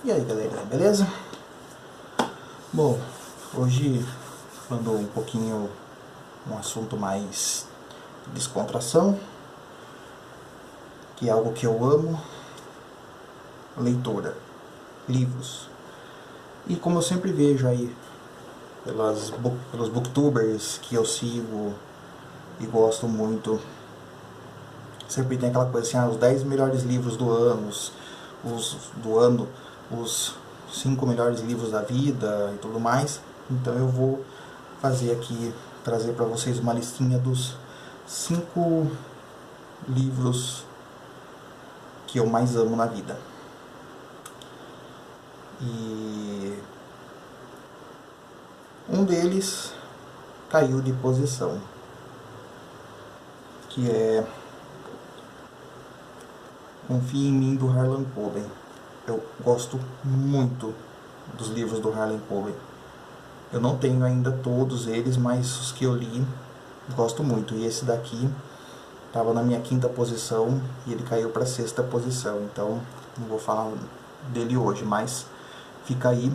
E aí, galerinha, beleza? Bom, hoje falando um pouquinho um assunto mais descontração, que é algo que eu amo, leitura, livros. E como eu sempre vejo aí pelos booktubers que eu sigo e gosto muito, sempre tem aquela coisa assim, os 10 melhores livros do ano, os 5 melhores livros da vida e tudo mais. Então eu vou fazer aqui, trazer para vocês uma listinha dos 5 livros que eu mais amo na vida. E um deles caiu de posição, que é Confie em Mim, do Harlan Coben. Eu gosto muito dos livros do Harlan Coben. Eu não tenho ainda todos eles, mas os que eu li, gosto muito. E esse daqui estava na minha 5ª posição e ele caiu para a 6ª posição. Então não vou falar dele hoje, mas fica aí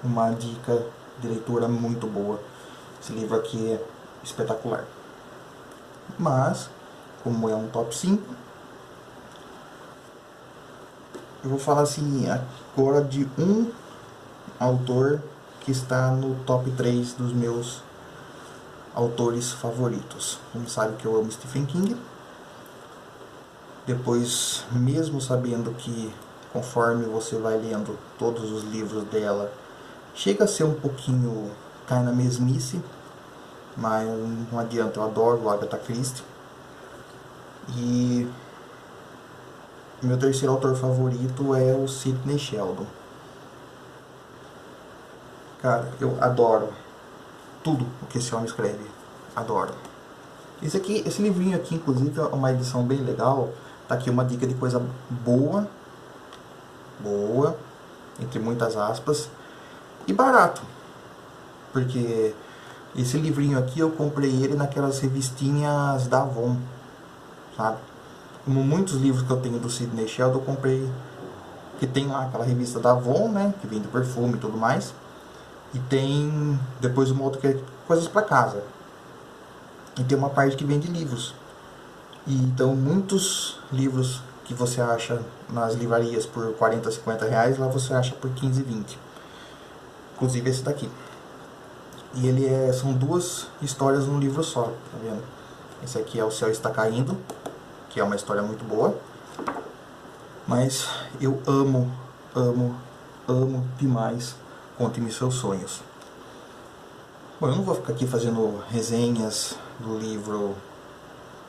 uma dica de leitura muito boa. Esse livro aqui é espetacular. Mas, como é um top 5, eu vou falar assim agora de um autor que está no top 3 dos meus autores favoritos. Como sabe que eu amo Stephen King. Depois, mesmo sabendo que conforme você vai lendo todos os livros dela, chega a ser um pouquinho, cai na mesmice, mas não adianta, eu adoro a Agatha Christie. E meu terceiro autor favorito é o Sidney Sheldon. Cara, eu adoro tudo o que esse homem escreve. Adoro. Esse livrinho aqui, inclusive, é uma edição bem legal. Tá aqui uma dica de coisa boa, entre muitas aspas, e barato. Porque esse livrinho aqui eu comprei ele naquelas revistinhas da Avon, sabe? Como muitos livros que eu tenho do Sidney Sheldon, eu comprei, que tem lá aquela revista da Avon, né, que vende perfume e tudo mais. E tem depois uma outra que é coisas para casa. E tem uma parte que vende livros. E então muitos livros que você acha nas livrarias por 40, 50 reais, lá você acha por 15, 20. Inclusive esse daqui. E ele são 2 histórias num livro só, tá vendo? Esse aqui é O Céu Está Caindo, que é uma história muito boa. Mas eu amo demais Conte-me Seus Sonhos. Bom, eu não vou ficar aqui fazendo resenhas do livro,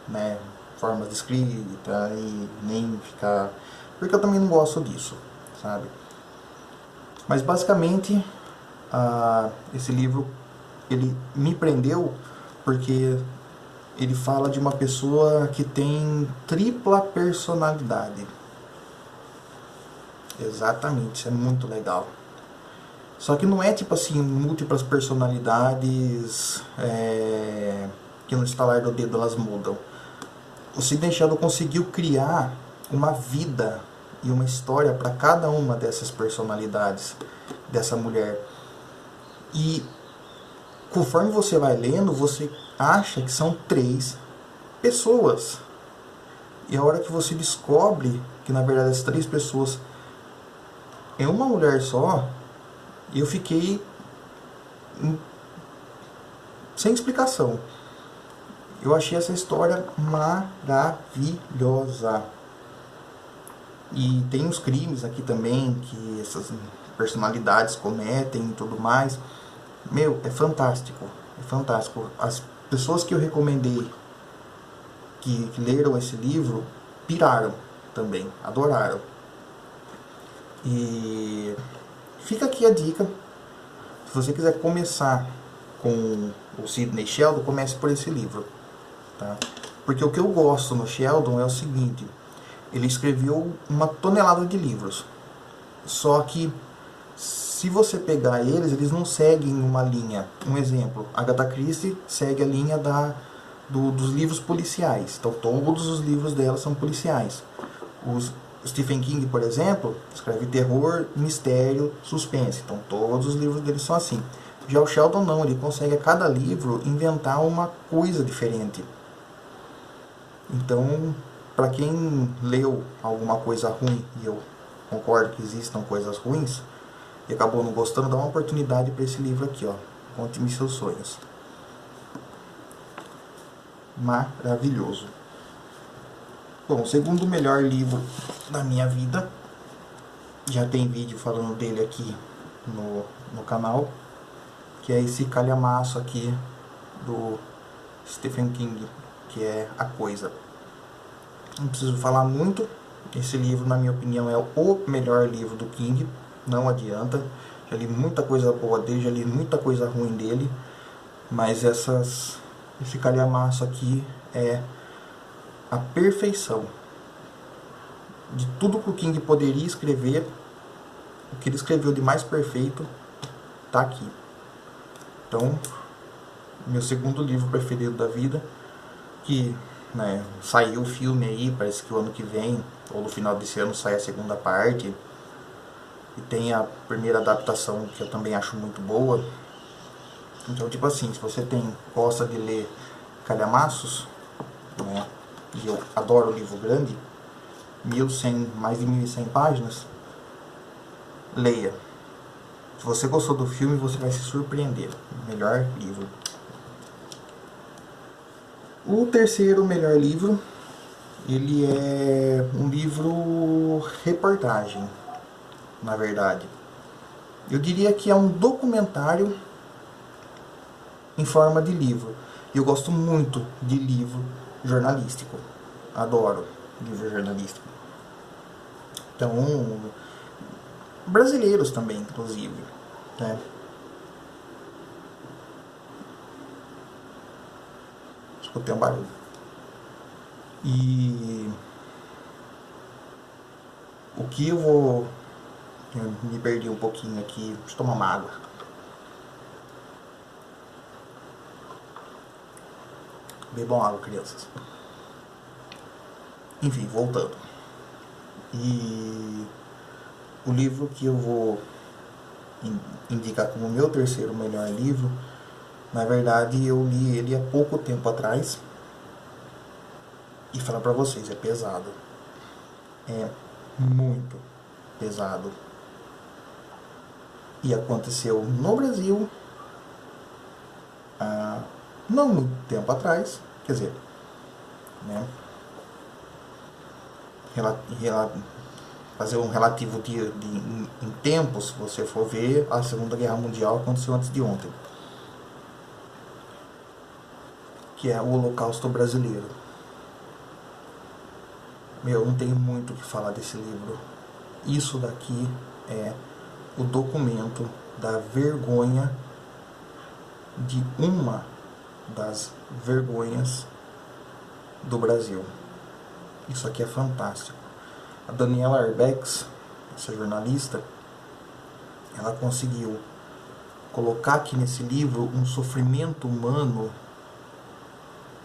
né, formas de escrita e nem ficar... porque eu também não gosto disso, sabe? Mas basicamente, esse livro, ele me prendeu porque ele fala de uma pessoa que tem tripla personalidade. Exatamente, isso é muito legal. Só que não é tipo assim, múltiplas personalidades que no estalar do dedo elas mudam. O Sidney Sheldon conseguiu criar uma vida e uma história para cada uma dessas personalidades dessa mulher. E conforme você vai lendo, você acha que são 3 pessoas. E a hora que você descobre que na verdade as 3 pessoas é uma mulher só, eu fiquei sem explicação. Eu achei essa história maravilhosa. E tem os crimes aqui também que essas personalidades cometem e tudo mais. Meu, é fantástico. É fantástico. As pessoas que eu recomendei que leram esse livro piraram também, adoraram. E fica aqui a dica. Se você quiser começar com o Sidney Sheldon, comece por esse livro, tá? Porque o que eu gosto no Sheldon é o seguinte: ele escreveu uma tonelada de livros, só que se você pegar eles não seguem uma linha. Um exemplo, Agatha Christie segue a linha dos livros policiais. Então todos os livros dela são policiais. Stephen King, por exemplo, escreve terror, mistério, suspense. Então todos os livros dele são assim. Já o Sheldon não, ele consegue a cada livro inventar uma coisa diferente. Então, para quem leu alguma coisa ruim, e eu concordo que existam coisas ruins, e acabou não gostando, dá uma oportunidade para esse livro aqui, ó. Conte-me seus sonhos. Maravilhoso. Bom, o segundo melhor livro da minha vida, já tem vídeo falando dele aqui no canal, que é esse calhamaço aqui do Stephen King, que é A Coisa. Não preciso falar muito, esse livro, na minha opinião, é o melhor livro do King, não adianta. Já li muita coisa boa dele, já li muita coisa ruim dele, mas esse calhamaço aqui é a perfeição de tudo que o King poderia escrever. O que ele escreveu de mais perfeito tá aqui. Então, meu segundo livro preferido da vida, que, né, saiu o filme aí, parece que o ano que vem, ou no final desse ano, sai a segunda parte. E tem a primeira adaptação, que eu também acho muito boa. Então, tipo assim, se você gosta de ler calhamaços, né, e eu adoro livro grande, 1100, mais de 1100 páginas, leia. Se você gostou do filme, você vai se surpreender. Melhor livro. O terceiro melhor livro, ele é um livro reportagem, na verdade. Eu diria que é um documentário em forma de livro. Eu gosto muito de livro jornalístico. Adoro livro jornalístico. Então, brasileiros também, inclusive, né? Escutei um barulho. E o que eu me perdi um pouquinho aqui. Deixa eu tomar uma água. Bebam água, crianças. Enfim, voltando. E o livro que eu vou indicar como meu terceiro melhor livro, na verdade eu li ele há pouco tempo atrás, e falar pra vocês, é pesado. É muito pesado. E aconteceu no Brasil há não muito tempo atrás, quer dizer, né, fazer um relativo em tempo, se você for ver, a Segunda Guerra Mundial aconteceu antes de ontem, que é o Holocausto Brasileiro. Meu, não tenho muito o que falar desse livro. Isso daqui é o documento da vergonha, de uma das vergonhas do Brasil. Isso aqui é fantástico. A Daniela Arbex, essa jornalista, ela conseguiu colocar aqui nesse livro um sofrimento humano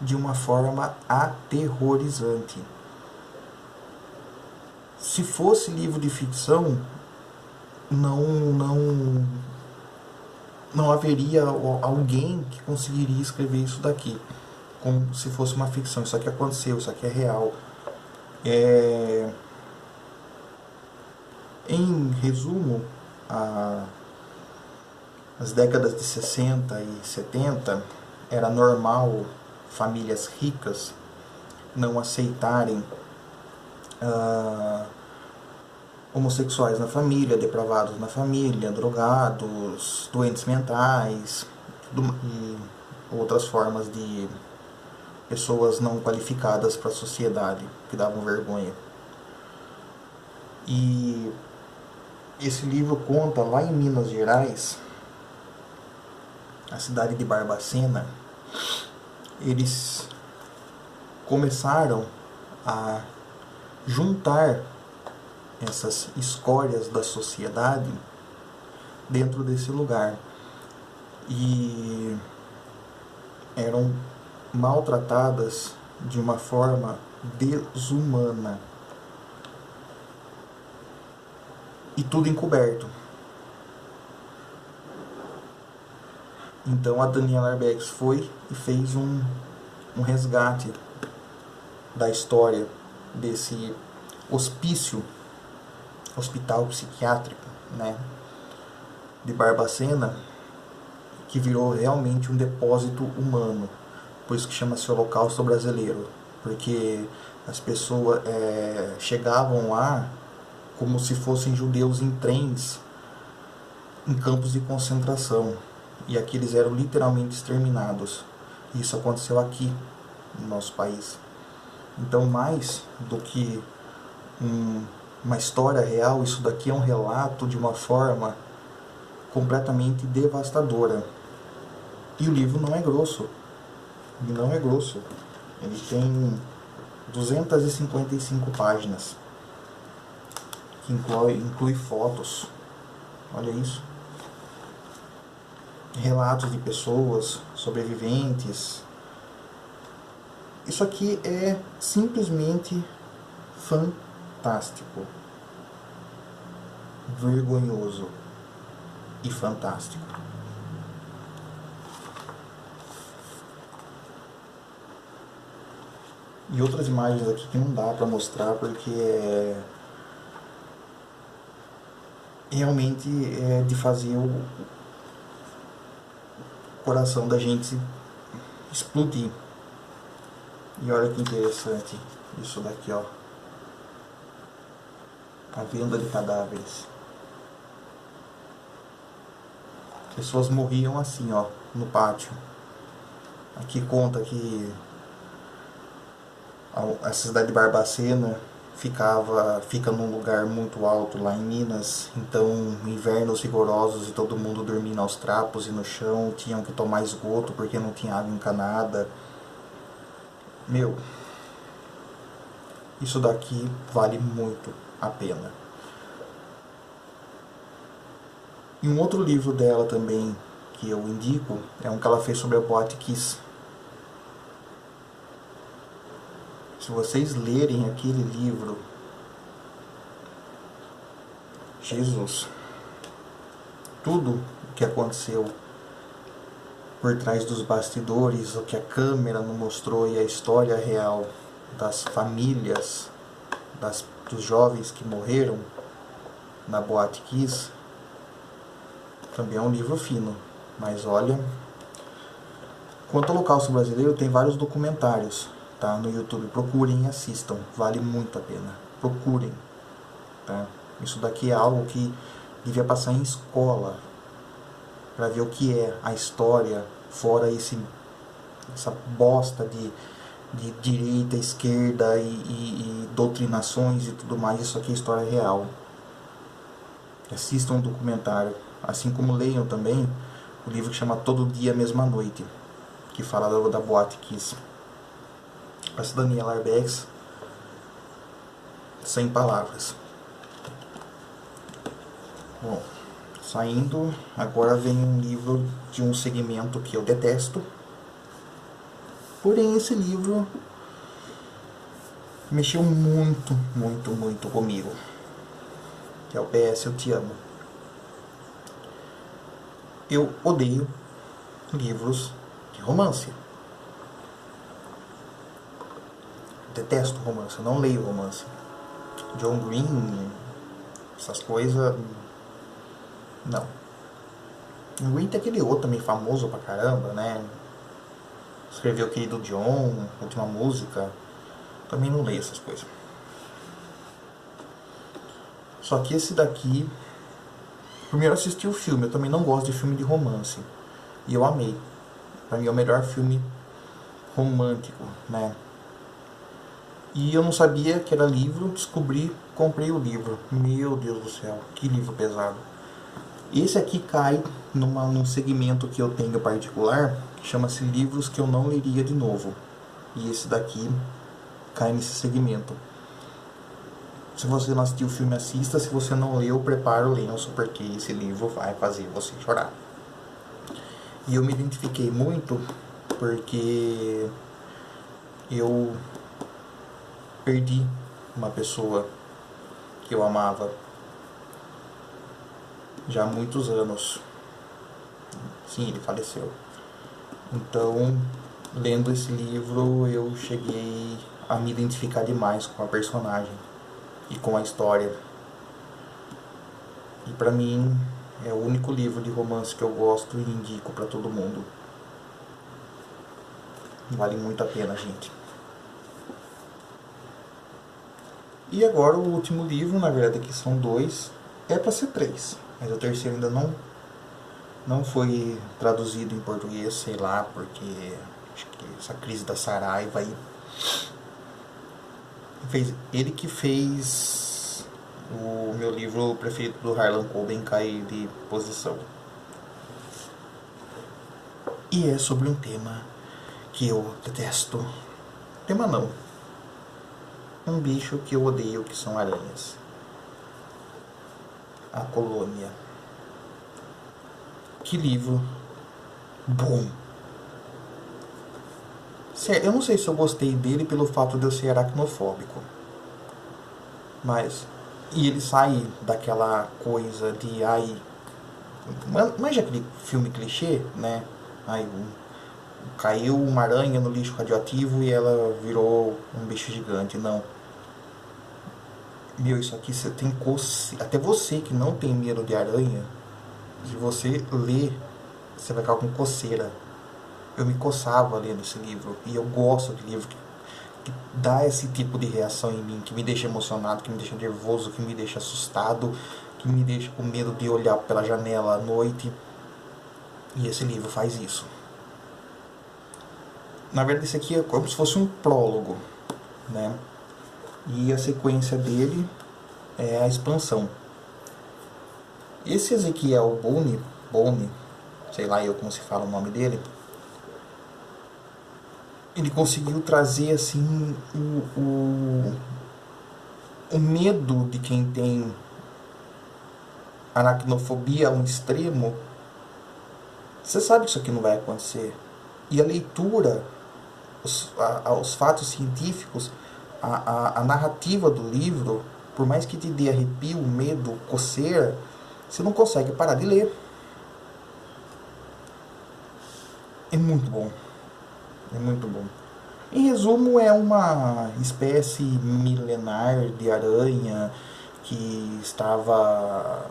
de uma forma aterrorizante. Se fosse livro de ficção, não haveria alguém que conseguiria escrever isso daqui, como se fosse uma ficção. Isso aqui aconteceu, isso aqui é real. Em resumo, nas décadas de 60 e 70, era normal famílias ricas não aceitarem homossexuais na família, depravados na família, drogados, doentes mentais e outras formas de pessoas não qualificadas para a sociedade, que davam vergonha. E esse livro conta lá em Minas Gerais, a cidade de Barbacena, eles começaram a juntar essas escórias da sociedade dentro desse lugar, e eram maltratadas de uma forma desumana. e tudo encoberto. Então a Daniela Arbex foi e fez um resgate da história desse hospital psiquiátrico, né, de Barbacena, que virou realmente um depósito humano. Por isso que chama-se Holocausto Brasileiro, porque as pessoas chegavam lá como se fossem judeus em trens, em campos de concentração, e aqui eles eram literalmente exterminados. Isso aconteceu aqui no nosso país. Então, mais do que uma história real, isso daqui é um relato de uma forma completamente devastadora. E o livro não é grosso. Ele não é grosso. Ele tem 255 páginas, que inclui fotos. Olha isso. Relatos de pessoas, sobreviventes. Isso aqui é simplesmente fantástico. Vergonhoso e fantástico. E outras imagens aqui que não dá pra mostrar porque realmente é de fazer o coração da gente explodir. E olha que interessante isso daqui, ó. A venda de cadáveres. Pessoas morriam assim, ó, no pátio. Aqui conta que a cidade de Barbacena fica num lugar muito alto lá em Minas, então invernos rigorosos e todo mundo dormindo aos trapos e no chão, tinham que tomar esgoto porque não tinha água encanada. Meu, isso daqui vale muito a pena. E um outro livro dela também que eu indico é um que ela fez sobre a Boate Kiss. Se vocês lerem aquele livro, Jesus, tudo o que aconteceu por trás dos bastidores, o que a câmera não mostrou e a história real das famílias dos jovens que morreram na Boate Kiss, também é um livro fino. Mas olha, quanto ao Holocausto Brasileiro, tem vários documentários, tá, no YouTube. Procurem e assistam, vale muito a pena. Procurem, tá? Isso daqui é algo que devia passar em escola, para ver o que é a história, fora essa bosta de direita, esquerda e doutrinações e tudo mais. Isso aqui é história real. Assistam um documentário, assim como leiam também o livro que chama Todo Dia, Mesma Noite, que fala da Boate Kiss. Essa Daniela Arbex, sem palavras. Bom, saindo, agora vem um livro de um segmento que eu detesto. Porém, esse livro mexeu muito, muito, muito comigo. Que é o PS Eu Te Amo. Eu odeio livros de romance. Detesto romance, eu não leio romance. John Green, essas coisas, não. John Green tem aquele outro também famoso pra caramba, né? Escreveu Querido John, Última Música. Também não leio essas coisas. Só que esse daqui, primeiro eu assisti o filme, eu também não gosto de filme de romance. E eu amei. Pra mim é o melhor filme romântico, né? E eu não sabia que era livro, descobri, comprei o livro. Meu Deus do céu, que livro pesado. Esse aqui cai num segmento que eu tenho particular, que chama-se livros que eu não leria de novo. E esse daqui cai nesse segmento. Se você não assistiu o filme, assista. Se você não leu, prepara o lenço, porque esse livro vai fazer você chorar. E eu me identifiquei muito porque eu perdi uma pessoa que eu amava. já há muitos anos. Sim, ele faleceu. Então, lendo esse livro, eu cheguei a me identificar demais com a personagem e com a história. E pra mim, é o único livro de romance que eu gosto e indico pra todo mundo. Vale muito a pena, gente. E agora o último livro, na verdade aqui são 2, é pra ser 3, mas o terceiro ainda não foi traduzido em português, sei lá, porque acho que essa crise da Saraiva aí. Ele que fez o meu livro preferido do Harlan Coben cair de posição. E é sobre um tema que eu detesto. Tema não. Um bicho que eu odeio, que são aranhas. A Colônia. Que livro bom. Eu não sei se eu gostei dele pelo fato de eu ser aracnofóbico. Mas... E ele sai daquela coisa de... Manja aquele filme clichê, né? Caiu uma aranha no lixo radioativo e ela virou um bicho gigante. Não. Meu, isso aqui você tem coceira. Até você que não tem medo de aranha, se você ler, você vai ficar com coceira. Eu me coçava lendo esse livro. E eu gosto de livro que dá esse tipo de reação em mim, que me deixa emocionado, que me deixa nervoso, que me deixa assustado, que me deixa com medo de olhar pela janela à noite. E esse livro faz isso. Na verdade, esse aqui é como se fosse um prólogo, né? E a sequência dele é a expansão. Esse Ezequiel Bone, sei lá eu como se fala o nome dele, ele conseguiu trazer assim o medo de quem tem aracnofobia a um extremo. Você sabe que isso aqui não vai acontecer. E a leitura, os fatos científicos, a narrativa do livro, por mais que te dê arrepio, medo, coceira, você não consegue parar de ler. É muito bom. É muito bom. Em resumo, é uma espécie milenar de aranha que estava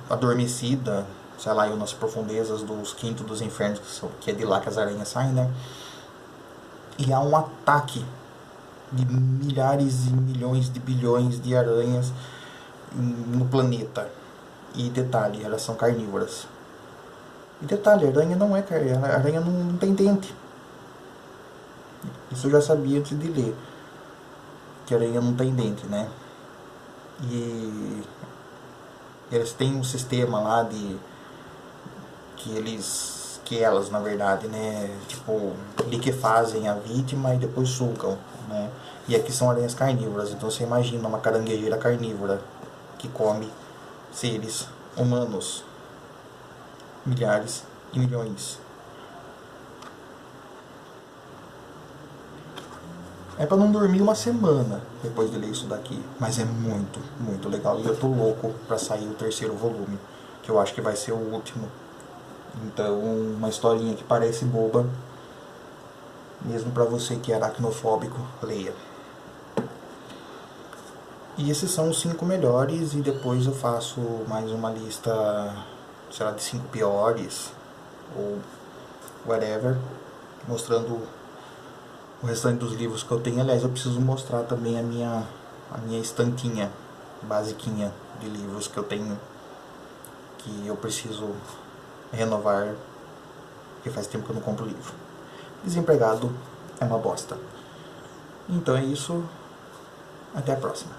adormecida, sei lá, nas profundezas dos quintos dos infernos, que é de lá que as aranhas saem, né? E há um ataque de milhares e milhões de bilhões de aranhas no planeta. E detalhe, elas são carnívoras. E detalhe, a aranha não é carnívora, a aranha não tem dente. Isso eu já sabia antes de ler, que a aranha não tem dente, né? E eles têm um sistema lá de que elas, na verdade, né, tipo, liquefazem a vítima e depois sugam, né? E aqui são aranhas carnívoras, então você imagina uma caranguejeira carnívora que come seres humanos, milhares e milhões. É pra não dormir uma semana depois de ler isso daqui, mas é muito, muito legal. E eu tô louco pra sair o terceiro volume, que eu acho que vai ser o último. Então, uma historinha que parece boba, mesmo pra você que é aracnofóbico, leia. E esses são os 5 melhores, e depois eu faço mais uma lista, sei lá, de 5 piores, ou whatever, mostrando o restante dos livros que eu tenho. Aliás, eu preciso mostrar também a minha estantinha basiquinha de livros que eu tenho, que eu preciso renovar, porque faz tempo que eu não compro livro. Desempregado é uma bosta. Então é isso, até a próxima.